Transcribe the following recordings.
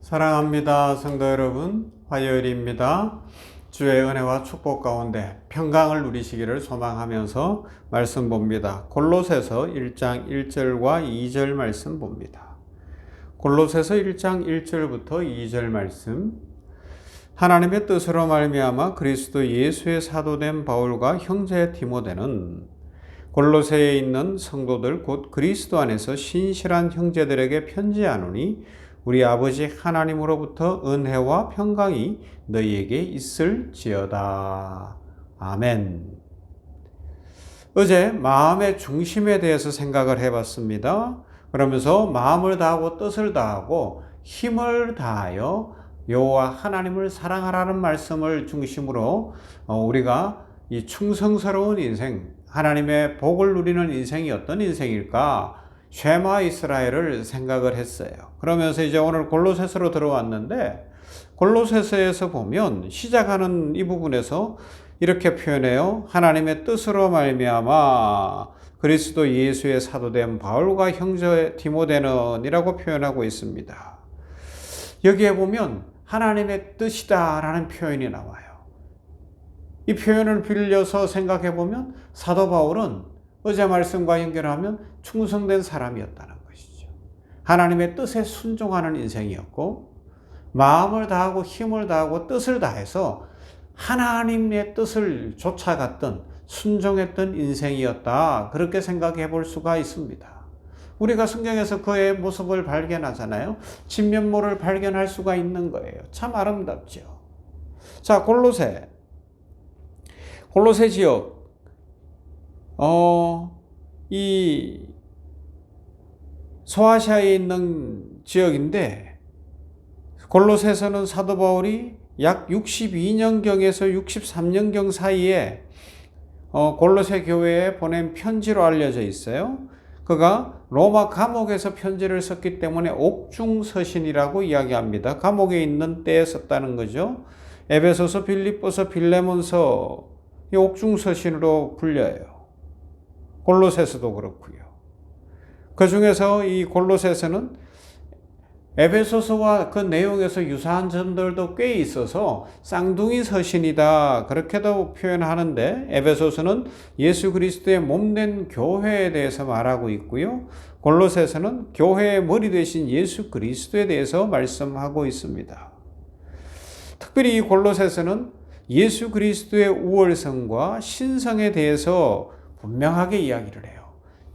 사랑합니다. 성도 여러분, 화요일입니다. 주의 은혜와 축복 가운데 평강을 누리시기를 소망하면서 말씀 봅니다. 골로새서 1장 1절과 2절 말씀 봅니다. 골로새서 1장 1절부터 2절 말씀. 하나님의 뜻으로 말미암아 그리스도 예수의 사도된 바울과 형제 디모데는 골로새에 있는 성도들 곧 그리스도 안에서 신실한 형제들에게 편지하노니 우리 아버지 하나님으로부터 은혜와 평강이 너희에게 있을지어다. 아멘. 어제 마음의 중심에 대해서 생각을 해봤습니다. 그러면서 마음을 다하고 뜻을 다하고 힘을 다하여 여호와 하나님을 사랑하라는 말씀을 중심으로 우리가 이 충성스러운 인생, 하나님의 복을 누리는 인생이 어떤 인생일까? 쉐마 이스라엘을 생각을 했어요. 그러면서 이제 오늘 골로새서로 들어왔는데, 골로새서에서 보면 시작하는 이 부분에서 이렇게 표현해요. 하나님의 뜻으로 말미암아 그리스도 예수의 사도된 바울과 형제 디모데는 이라고 표현하고 있습니다. 여기에 보면 하나님의 뜻이다 라는 표현이 나와요. 이 표현을 빌려서 생각해 보면 사도 바울은 어제 말씀과 연결하면 충성된 사람이었다는 것이죠. 하나님의 뜻에 순종하는 인생이었고, 마음을 다하고 힘을 다하고 뜻을 다해서 하나님의 뜻을 쫓아갔던 순종했던 인생이었다. 그렇게 생각해 볼 수가 있습니다. 우리가 성경에서 그의 모습을 발견하잖아요. 진면모를 발견할 수가 있는 거예요. 참 아름답죠. 자, 골로새 지역, 이 소아시아에 있는 지역인데, 골로새서는 사도 바울이 약 62년경에서 63년경 사이에 골로새 교회에 보낸 편지로 알려져 있어요. 그가 로마 감옥에서 편지를 썼기 때문에 옥중서신이라고 이야기합니다. 감옥에 있는 때에 썼다는 거죠. 에베소서, 빌립보서, 빌레몬서, 이 옥중서신으로 불려요. 골로새서도 그렇고요. 그 중에서 이 골로새서는 에베소서와 그 내용에서 유사한 점들도 꽤 있어서 쌍둥이 서신이다 그렇게도 표현하는데, 에베소서는 예수 그리스도의 몸된 교회에 대해서 말하고 있고요. 골로새서는 교회의 머리 되신 예수 그리스도에 대해서 말씀하고 있습니다. 특별히 이 골로새서는 예수 그리스도의 우월성과 신성에 대해서 분명하게 이야기를 해요.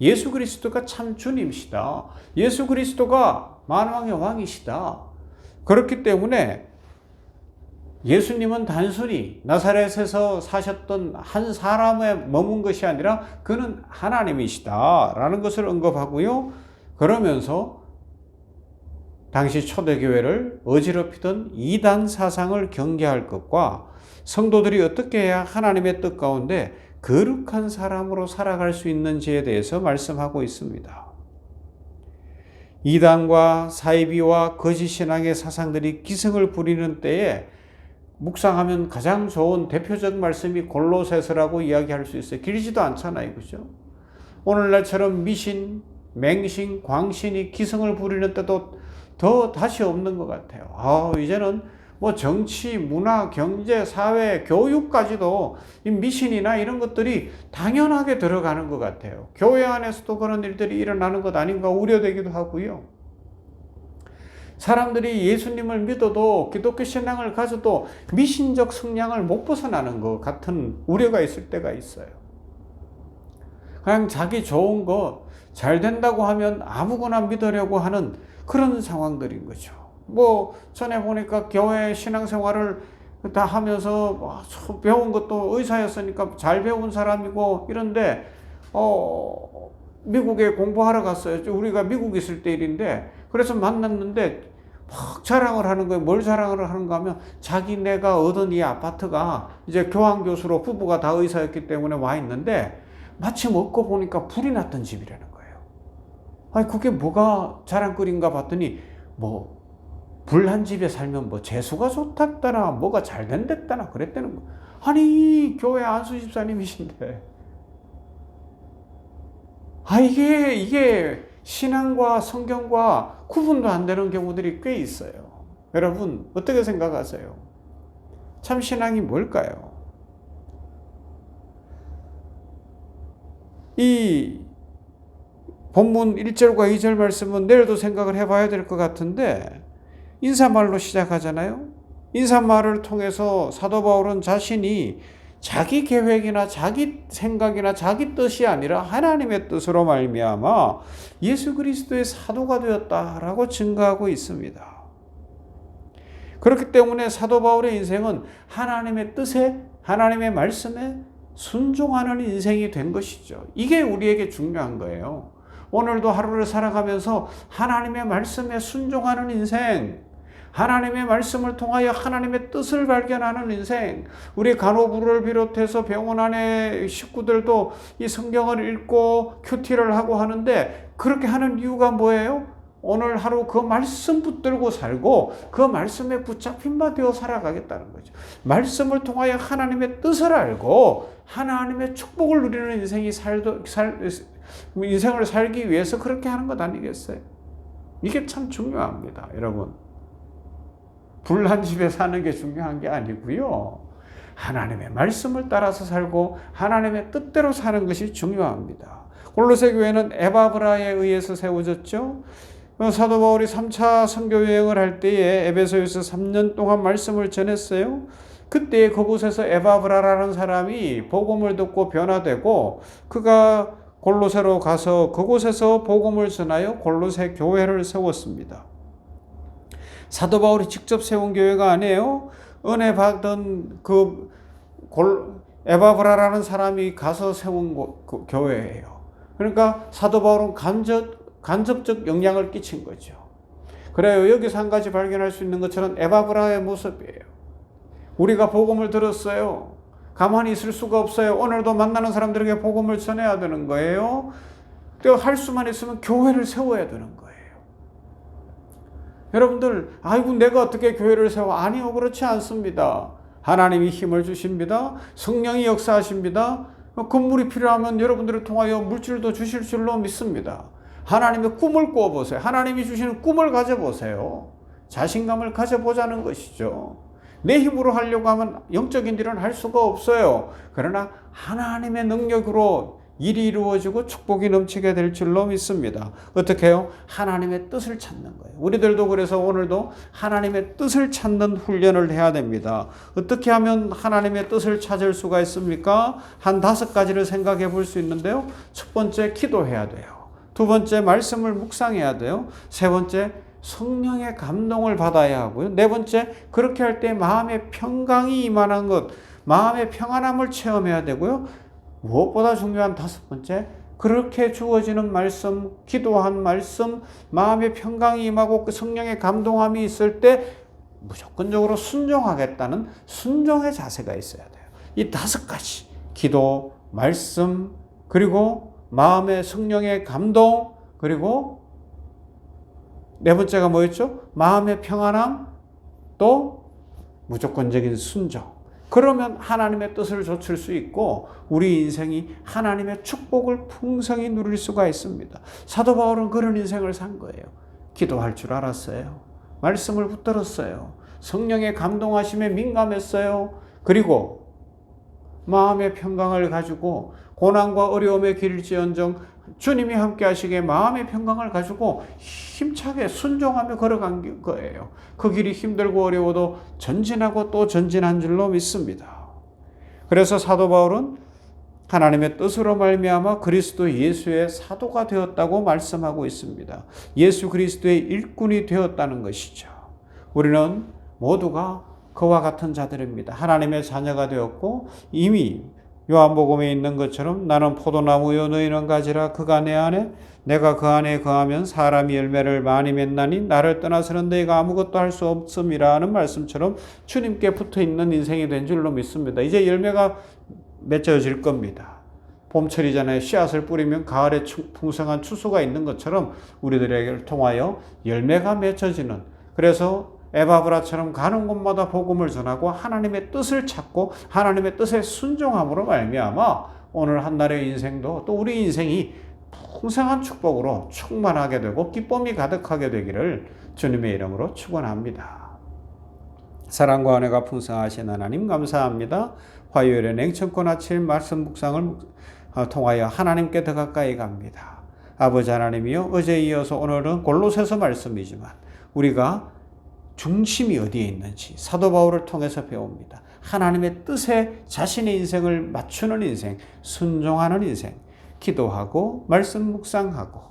예수 그리스도가 참 주님이시다. 예수 그리스도가 만왕의 왕이시다. 그렇기 때문에 예수님은 단순히 나사렛에서 사셨던 한 사람에 머문 것이 아니라 그는 하나님이시다 라는 것을 언급하고요. 그러면서 당시 초대교회를 어지럽히던 이단 사상을 경계할 것과 성도들이 어떻게 해야 하나님의 뜻 가운데 거룩한 사람으로 살아갈 수 있는지에 대해서 말씀하고 있습니다. 이단과 사이비와 거짓 신앙의 사상들이 기승을 부리는 때에 묵상하면 가장 좋은 대표적 말씀이 골로새서라고 이야기할 수 있어요. 길지도 않잖아요, 그죠? 오늘날처럼 미신, 맹신, 광신이 기승을 부리는 때도 더 다시 없는 것 같아요. 이제는 뭐 정치, 문화, 경제, 사회, 교육까지도 이 미신이나 이런 것들이 당연하게 들어가는 것 같아요. 교회 안에서도 그런 일들이 일어나는 것 아닌가 우려되기도 하고요. 사람들이 예수님을 믿어도 기독교 신앙을 가져도 미신적 성향을 못 벗어나는 것 같은 우려가 있을 때가 있어요. 그냥 자기 좋은 거 잘 된다고 하면 아무거나 믿으려고 하는 그런 상황들인 거죠. 뭐 전에 보니까 교회 신앙생활을 다 하면서 배운 것도 의사였으니까 잘 배운 사람이고 이런데 미국에 공부하러 갔어요. 우리가 미국 있을 때 일인데, 그래서 만났는데 막 자랑을 하는 거예요. 뭘 자랑을 하는가 하면 자기네가 얻은 이 아파트가 이제 교환교수로 부부가 다 의사였기 때문에 와 있는데 마침 얻고 보니까 불이 났던 집이라는 거예요. 아니 그게 뭐가 자랑거리인가 봤더니 뭐 불난 집에 살면 뭐 재수가 좋았다나 뭐가 잘 된댔다나 그랬다는 거. 아니 교회 안수 집사님이신데 이게 신앙과 성경과 구분도 안 되는 경우들이 꽤 있어요. 여러분 어떻게 생각하세요? 참 신앙이 뭘까요? 이 본문 1절과 2절 말씀은 내일도 생각을 해봐야 될 것 같은데 인사말로 시작하잖아요. 인사말을 통해서 사도 바울은 자신이 자기 계획이나 자기 생각이나 자기 뜻이 아니라 하나님의 뜻으로 말미암아 예수 그리스도의 사도가 되었다라고 증거하고 있습니다. 그렇기 때문에 사도 바울의 인생은 하나님의 뜻에, 하나님의 말씀에 순종하는 인생이 된 것이죠. 이게 우리에게 중요한 거예요. 오늘도 하루를 살아가면서 하나님의 말씀에 순종하는 인생, 하나님의 말씀을 통하여 하나님의 뜻을 발견하는 인생. 우리 간호부를 비롯해서 병원 안에 식구들도 이 성경을 읽고 큐티를 하고 하는데 그렇게 하는 이유가 뭐예요? 오늘 하루 그 말씀 붙들고 살고 그 말씀에 붙잡힌 바 되어 살아가겠다는 거죠. 말씀을 통하여 하나님의 뜻을 알고 하나님의 축복을 누리는 인생을 살기 위해서 그렇게 하는 것 아니겠어요? 이게 참 중요합니다, 여러분. 불난 집에 사는 게 중요한 게 아니고요. 하나님의 말씀을 따라서 살고 하나님의 뜻대로 사는 것이 중요합니다. 골로새 교회는 에바브라에 의해서 세워졌죠. 사도 바울이 3차 선교 여행을 할 때에 에베소에서 3년 동안 말씀을 전했어요. 그때 그곳에서 에바브라라는 사람이 복음을 듣고 변화되고 그가 골로새로 가서 그곳에서 복음을 전하여 골로새 교회를 세웠습니다. 사도 바울이 직접 세운 교회가 아니에요. 은혜 받은 그 에바브라라는 사람이 가서 세운 교회예요. 그러니까 사도 바울은 간접적 영향을 끼친 거죠. 그래요. 여기서 한 가지 발견할 수 있는 것처럼 에바브라의 모습이에요. 우리가 복음을 들었어요. 가만히 있을 수가 없어요. 오늘도 만나는 사람들에게 복음을 전해야 되는 거예요. 또 할 수만 있으면 교회를 세워야 되는 거예요. 여러분들, 아이고 내가 어떻게 교회를 세워? 아니요, 그렇지 않습니다. 하나님이 힘을 주십니다. 성령이 역사하십니다. 건물이 필요하면 여러분들을 통하여 물질도 주실 줄로 믿습니다. 하나님의 꿈을 꾸어보세요. 하나님이 주시는 꿈을 가져보세요. 자신감을 가져보자는 것이죠. 내 힘으로 하려고 하면 영적인 일은 할 수가 없어요. 그러나 하나님의 능력으로 일이 이루어지고 축복이 넘치게 될 줄로 믿습니다. 어떻게 해요? 하나님의 뜻을 찾는 거예요. 우리들도 그래서 오늘도 하나님의 뜻을 찾는 훈련을 해야 됩니다. 어떻게 하면 하나님의 뜻을 찾을 수가 있습니까? 한 5가지를 생각해 볼 수 있는데요. 첫 번째, 기도해야 돼요. 두 번째, 말씀을 묵상해야 돼요. 세 번째, 성령의 감동을 받아야 하고요. 네 번째, 그렇게 할 때 마음의 평강이 임하는 것, 마음의 평안함을 체험해야 되고요. 무엇보다 중요한 5번째, 그렇게 주어지는 말씀, 기도한 말씀, 마음의 평강이 임하고 그 성령의 감동함이 있을 때 무조건적으로 순종하겠다는 순종의 자세가 있어야 돼요. 이 5가지, 기도, 말씀, 그리고 마음의 성령의 감동, 그리고 네 번째가 뭐였죠? 마음의 평안함, 또 무조건적인 순종. 그러면 하나님의 뜻을 좇을 수 있고 우리 인생이 하나님의 축복을 풍성히 누릴 수가 있습니다. 사도 바울은 그런 인생을 산 거예요. 기도할 줄 알았어요. 말씀을 붙들었어요. 성령의 감동하심에 민감했어요. 그리고 마음의 평강을 가지고 고난과 어려움에 길일지언정 주님이 함께 하시기에 마음의 평강을 가지고 힘차게 순종하며 걸어간 거예요. 그 길이 힘들고 어려워도 전진하고 또 전진한 줄로 믿습니다. 그래서 사도 바울은 하나님의 뜻으로 말미암아 그리스도 예수의 사도가 되었다고 말씀하고 있습니다. 예수 그리스도의 일꾼이 되었다는 것이죠. 우리는 모두가 그와 같은 자들입니다. 하나님의 자녀가 되었고 이미 요한복음에 있는 것처럼 나는 포도나무요 너희는 가지라 그가 내 안에 내가 그 안에 거하면 사람이 열매를 많이 맺나니 나를 떠나서는 너희가 아무것도 할 수 없음이라 하는 말씀처럼 주님께 붙어있는 인생이 된 줄로 믿습니다. 이제 열매가 맺어질 겁니다. 봄철이잖아요. 씨앗을 뿌리면 가을에 풍성한 추수가 있는 것처럼 우리들에게 통하여 열매가 맺어지는, 그래서 에바브라처럼 가는 곳마다 복음을 전하고 하나님의 뜻을 찾고 하나님의 뜻에 순종함으로 말미암아 오늘 한날의 인생도 또 우리 인생이 풍성한 축복으로 충만하게 되고 기쁨이 가득하게 되기를 주님의 이름으로 축원합니다. 사랑과 은혜가 풍성하신 하나님 감사합니다. 화요일에 냉천권 아침 말씀 묵상을 통하여 하나님께 더 가까이 갑니다. 아버지 하나님이여, 어제에 이어서 오늘은 골로새서 말씀이지만 우리가 중심이 어디에 있는지 사도 바울을 통해서 배웁니다. 하나님의 뜻에 자신의 인생을 맞추는 인생, 순종하는 인생, 기도하고 말씀 묵상하고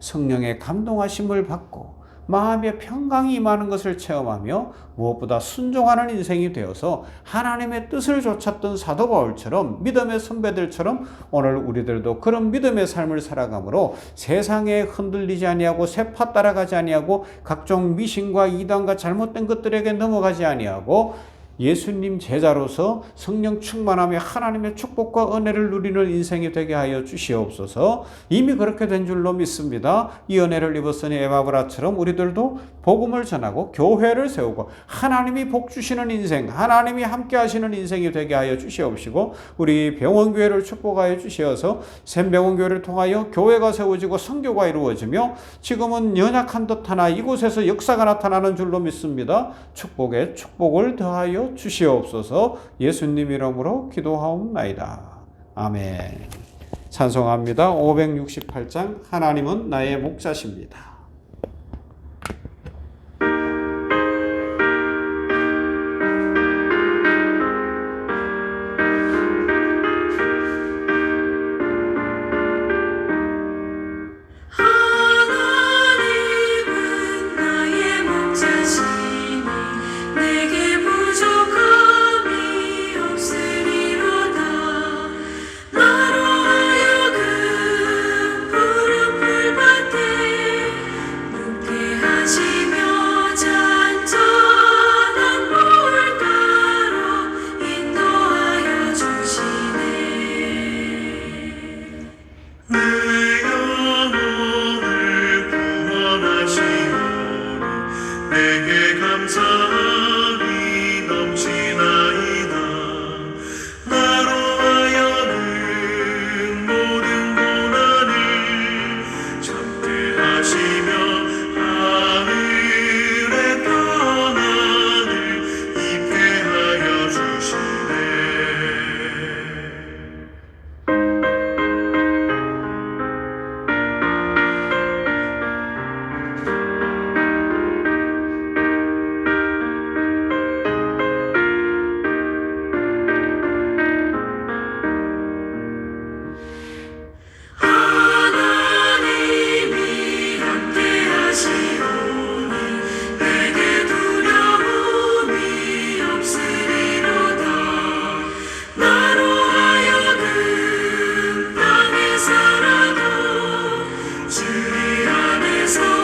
성령의 감동하심을 받고 마음의 평강이 임하는 것을 체험하며 무엇보다 순종하는 인생이 되어서 하나님의 뜻을 좇았던 사도 바울처럼, 믿음의 선배들처럼 오늘 우리들도 그런 믿음의 삶을 살아가므로 세상에 흔들리지 아니하고 쇠파 따라가지 아니하고 각종 미신과 이단과 잘못된 것들에게 넘어가지 아니하고 예수님 제자로서 성령 충만하며 하나님의 축복과 은혜를 누리는 인생이 되게 하여 주시옵소서. 이미 그렇게 된 줄로 믿습니다. 이 은혜를 입었으니 에바브라처럼 우리들도 복음을 전하고 교회를 세우고 하나님이 복 주시는 인생, 하나님이 함께 하시는 인생이 되게 하여 주시옵시고, 우리 병원교회를 축복하여 주시어서 샘병원교회를 통하여 교회가 세워지고 선교가 이루어지며 지금은 연약한 듯하나 이곳에서 역사가 나타나는 줄로 믿습니다. 축복에 축복을 더하여 주시옵소서. 예수님 이름으로 기도하옵나이다. 아멘. 찬송합니다. 568장 하나님은 나의 목자십니다. 주의 안에서